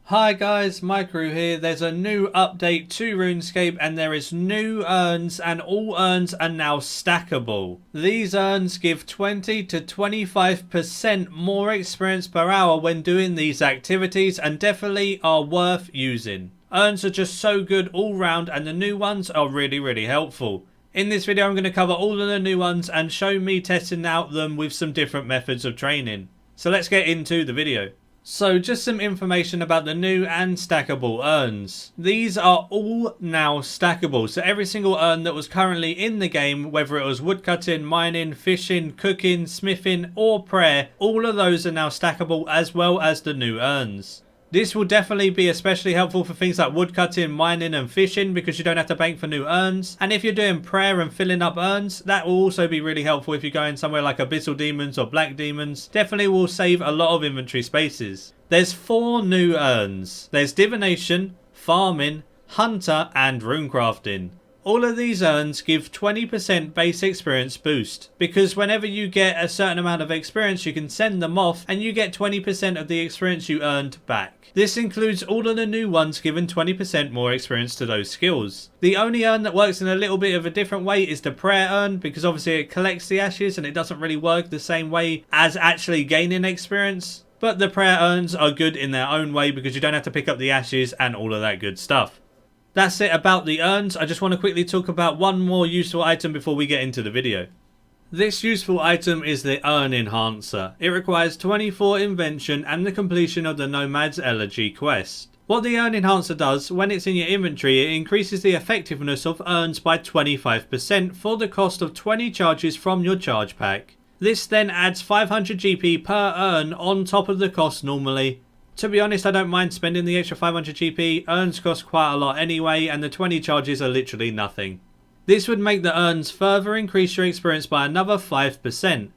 Hi guys, Maikeru here. There's a new update to Runescape and there is new urns, and all urns are now stackable. These urns give 20 to 25% more experience per hour when doing these activities and definitely are worth using. Urns are just so good all round and the new ones are really helpful. In this video I'm going to cover all of the new ones and show me testing out them with some different methods of training. So let's get into the video. So just some information about the new and stackable urns. These are all now stackable, so every single urn that was currently in the game, whether it was woodcutting, mining, fishing, cooking, smithing or prayer, all of those are now stackable as well as the new urns. This will definitely be especially helpful for things like woodcutting, mining and fishing because you don't have to bank for new urns. And if you're doing prayer and filling up urns, that will also be really helpful if you're going somewhere like Abyssal Demons or Black Demons. Definitely will save a lot of inventory spaces. There's 4 new urns. There's Divination, Farming, Hunter and Runecrafting. All of these urns give 20% base experience boost, because whenever you get a certain amount of experience you can send them off and you get 20% of the experience you earned back. This includes all of the new ones giving 20% more experience to those skills. The only urn that works in a little bit of a different way is the prayer urn, because obviously it collects the ashes and it doesn't really work the same way as actually gaining experience. But the prayer urns are good in their own way because you don't have to pick up the ashes and all of that good stuff. That's it about the urns. I just want to quickly talk about one more useful item before we get into the video. This useful item is the Urn Enhancer. It requires 24 Invention and the completion of the Nomad's Elegy quest. What the Urn Enhancer does, when it's in your inventory, it increases the effectiveness of urns by 25% for the cost of 20 charges from your charge pack. This then adds 500 GP per urn on top of the cost normally. To be honest, I don't mind spending the extra 500 GP, urns cost quite a lot anyway and the 20 charges are literally nothing. This would make the urns further increase your experience by another 5%.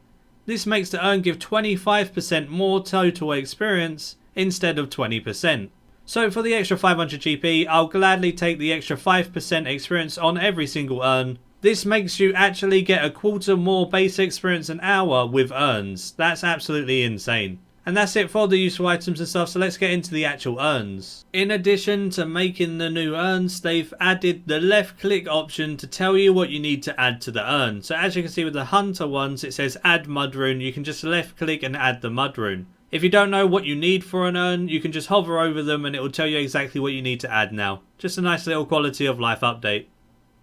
This makes the urn give 25% more total experience instead of 20%. So for the extra 500 GP, I'll gladly take the extra 5% experience on every single urn. This makes you actually get a quarter more base experience an hour with urns. That's absolutely insane. And that's it for the useful items and stuff, so let's get into the actual urns. In addition to making the new urns, they've added the left click option to tell you what you need to add to the urn. So as you can see with the hunter ones, it says add mud rune. You can just left click and add the mud rune. If you don't know what you need for an urn, you can just hover over them and it will tell you exactly what you need to add now. Just a nice little quality of life update.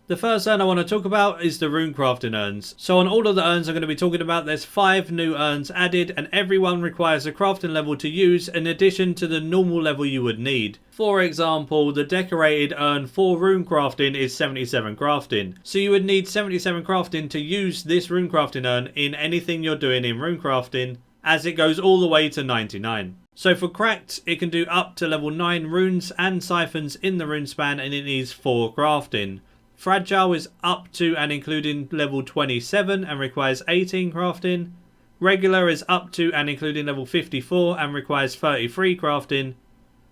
The first urn I want to talk about is the runecrafting urns. So on all of the urns I'm going to be talking about, there's 5 new urns added and every one requires a crafting level to use in addition to the normal level you would need. For example, the decorated urn for runecrafting is 77 crafting. So you would need 77 crafting to use this runecrafting urn in anything you're doing in runecrafting, as it goes all the way to 99. So for cracked, it can do up to level 9 runes and siphons in the rune span and it needs 4 crafting. Fragile is up to and including level 27 and requires 18 crafting. Regular is up to and including level 54 and requires 33 crafting.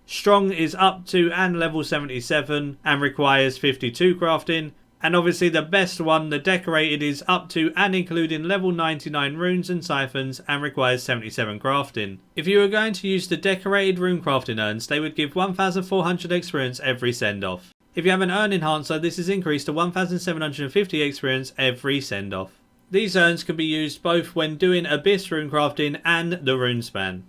Strong is up to and level 77 and requires 52 crafting. And obviously the best one, the decorated, is up to and including level 99 runes and siphons and requires 77 crafting. If you were going to use the decorated rune crafting urns, they would give 1400 experience every send off. If you have an urn enhancer, this is increased to 1750 experience every send off. These urns can be used both when doing Abyss runecrafting and the runespan.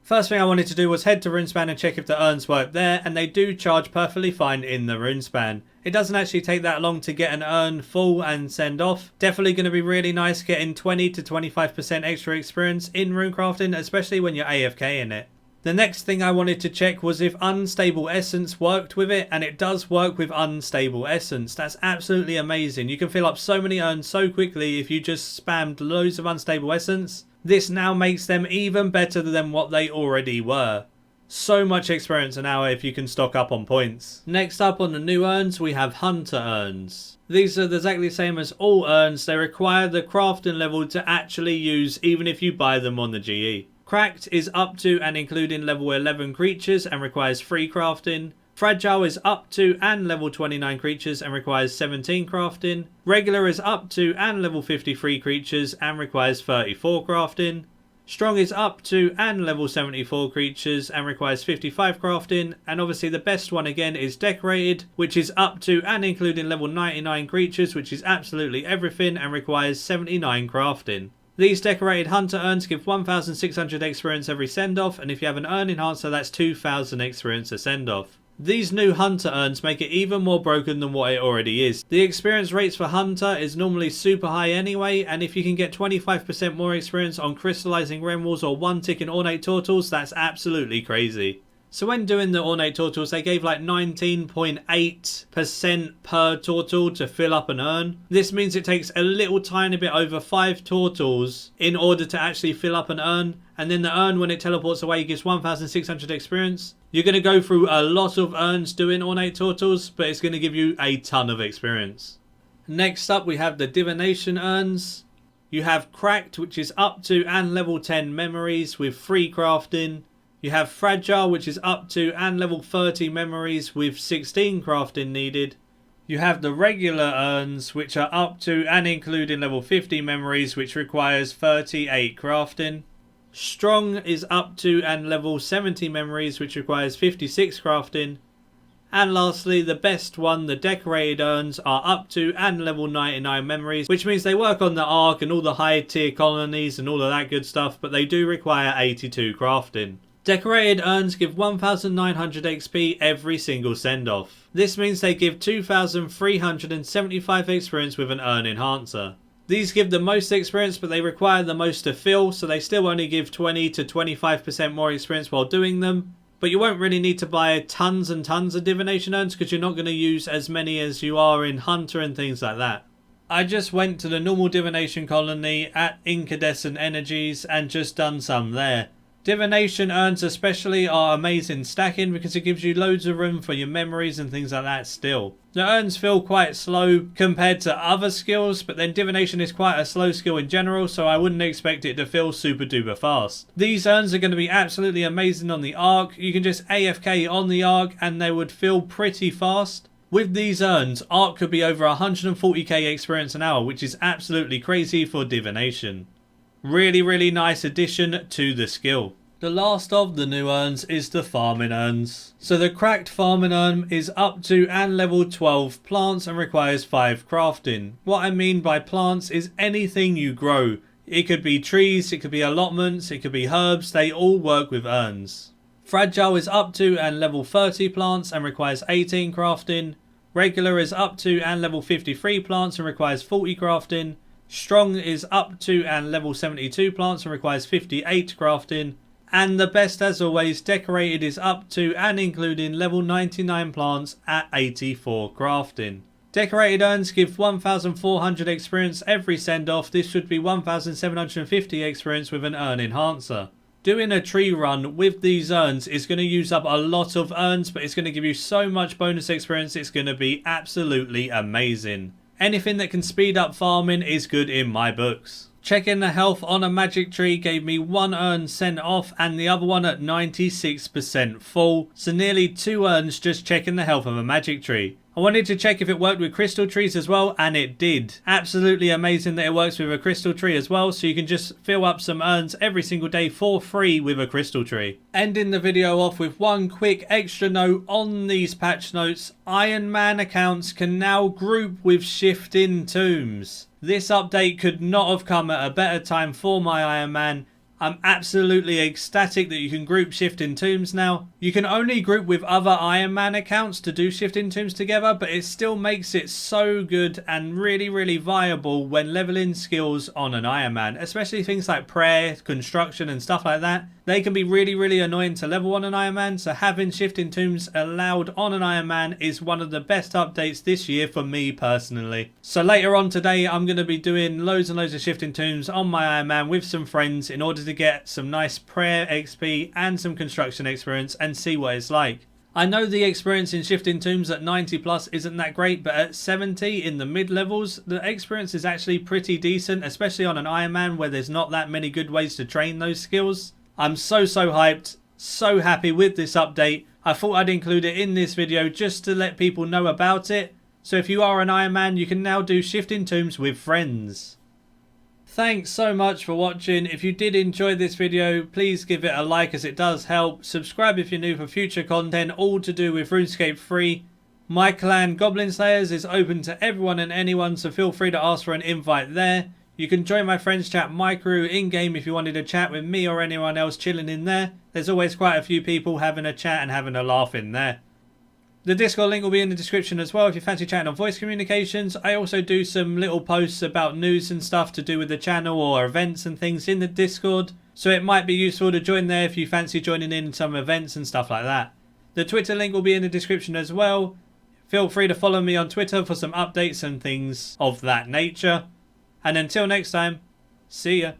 First thing I wanted to do was head to runespan and check if the urns work there, and they do charge perfectly fine in the runespan. It doesn't actually take that long to get an urn full and send off. Definitely going to be really nice getting 20 to 25% extra experience in runecrafting, especially when you're AFK in it. The next thing I wanted to check was if Unstable Essence worked with it, and it does work with Unstable Essence. That's absolutely amazing. You can fill up so many urns so quickly if you just spammed loads of Unstable Essence. This now makes them even better than what they already were. So much experience an hour if you can stock up on points. Next up on the new urns we have Hunter urns. These are exactly the same as all urns. They require the crafting level to actually use even if you buy them on the GE. Cracked is up to and including level 11 creatures and requires 3 crafting. Fragile is up to and level 29 creatures and requires 17 crafting. Regular is up to and level 53 creatures and requires 34 crafting. Strong is up to and level 74 creatures and requires 55 crafting, and obviously the best one again is Decorated, which is up to and including level 99 creatures, which is absolutely everything and requires 79 crafting. These Decorated Hunter Urns give 1,600 experience every send-off, and if you have an Urn Enhancer that's 2,000 experience a send-off. These new Hunter Urns make it even more broken than what it already is. The experience rates for Hunter is normally super high anyway, and if you can get 25% more experience on Crystallizing Renwalls or 1 tick in Ornate Tortles, that's absolutely crazy. So when doing the Ornate Tortles, they gave like 19.8% per Tortle to fill up an urn. This means it takes a little tiny bit over 5 Tortles in order to actually fill up an urn. And then the urn, when it teleports away, gives 1,600 experience. You're going to go through a lot of urns doing Ornate Tortles, but it's going to give you a ton of experience. Next up, we have the Divination Urns. You have Cracked, which is up to and level 10 memories with 3 crafting. You have Fragile, which is up to and level 30 memories with 16 crafting needed. You have the regular urns, which are up to and including level 50 memories, which requires 38 crafting. Strong is up to and level 70 memories, which requires 56 crafting. And lastly, the best one, the Decorated Urns, are up to and level 99 memories, which means they work on the Ark and all the high tier colonies and all of that good stuff, but they do require 82 crafting. Decorated Urns give 1,900 XP every single send-off. This means they give 2,375 experience with an Urn Enhancer. These give the most experience, but they require the most to fill, so they still only give 20 to 25% more experience while doing them. But you won't really need to buy tons and tons of Divination Urns because you're not going to use as many as you are in Hunter and things like that. I just went to the normal Divination colony at Incandescent Energies and just done some there. Divination Urns especially are amazing stacking because it gives you loads of room for your memories and things like that still. The urns feel quite slow compared to other skills, but then Divination is quite a slow skill in general, so I wouldn't expect it to feel super duper fast. These urns are going to be absolutely amazing on the Ark. You can just AFK on the Ark and they would feel pretty fast. With these urns, Ark could be over 140k experience an hour, which is absolutely crazy for Divination. Really nice addition to the skill. The last of the new urns is the Farming Urns. So the Cracked Farming Urn is up to and level 12 plants and requires 5 crafting. What I mean by plants is anything you grow. It could be trees, it could be allotments, it could be herbs, they all work with urns. Fragile is up to and level 30 plants and requires 18 crafting. Regular is up to and level 53 plants and requires 40 crafting. Strong is up to and level 72 plants and requires 58 crafting. And the best as always, Decorated is up to and including level 99 plants at 84 crafting. Decorated Urns give 1,400 experience every send off. This should be 1,750 experience with an Urn Enhancer. Doing a tree run with these urns is going to use up a lot of urns, but it's going to give you so much bonus experience, it's going to be absolutely amazing. Anything that can speed up farming is good in my books. Checking the health on a magic tree gave me 1 urn sent off and the other one at 96% full. So nearly 2 urns just checking the health of a magic tree. I wanted to check if it worked with crystal trees as well, and it did. Absolutely amazing that it works with a crystal tree as well, so you can just fill up some urns every single day for free with a crystal tree. Ending the video off with one quick extra note on these patch notes. Ironman accounts can now group with Shifting Tombs. This update could not have come at a better time for my Ironman. I'm absolutely ecstatic that you can group Shifting Tombs now. You can only group with other Ironman accounts to do Shifting Tombs together, but it still makes it so good and really viable when leveling skills on an Ironman, especially things like prayer, construction and stuff like that. They can be really annoying to level on an Ironman, so having Shifting Tombs allowed on an Ironman is one of the best updates this year for me personally. So later on today I'm going to be doing loads and loads of Shifting Tombs on my Ironman with some friends in order to get some nice prayer XP and some construction experience and see what it's like. I know the experience in Shifting Tombs at 90 plus isn't that great, but at 70 in the mid levels the experience is actually pretty decent, especially on an Ironman where there's not that many good ways to train those skills. I'm so hyped, so happy with this update. I thought I'd include it in this video just to let people know about it. So if you are an Ironman, you can now do Shifting Tombs with friends. Thanks so much for watching. If you did enjoy this video, please give it a like as it does help. Subscribe if you're new for future content, all to do with RuneScape 3. My clan, Goblin Slayers, is open to everyone and anyone, so feel free to ask for an invite there. You can join my friends chat Maikeru in-game if you wanted to chat with me or anyone else chilling in there. There's always quite a few people having a chat and having a laugh in there. The Discord link will be in the description as well if you fancy chatting on voice communications. I also do some little posts about news and stuff to do with the channel or events and things in the Discord. So it might be useful to join there if you fancy joining in some events and stuff like that. The Twitter link will be in the description as well. Feel free to follow me on Twitter for some updates and things of that nature. And until next time, see ya.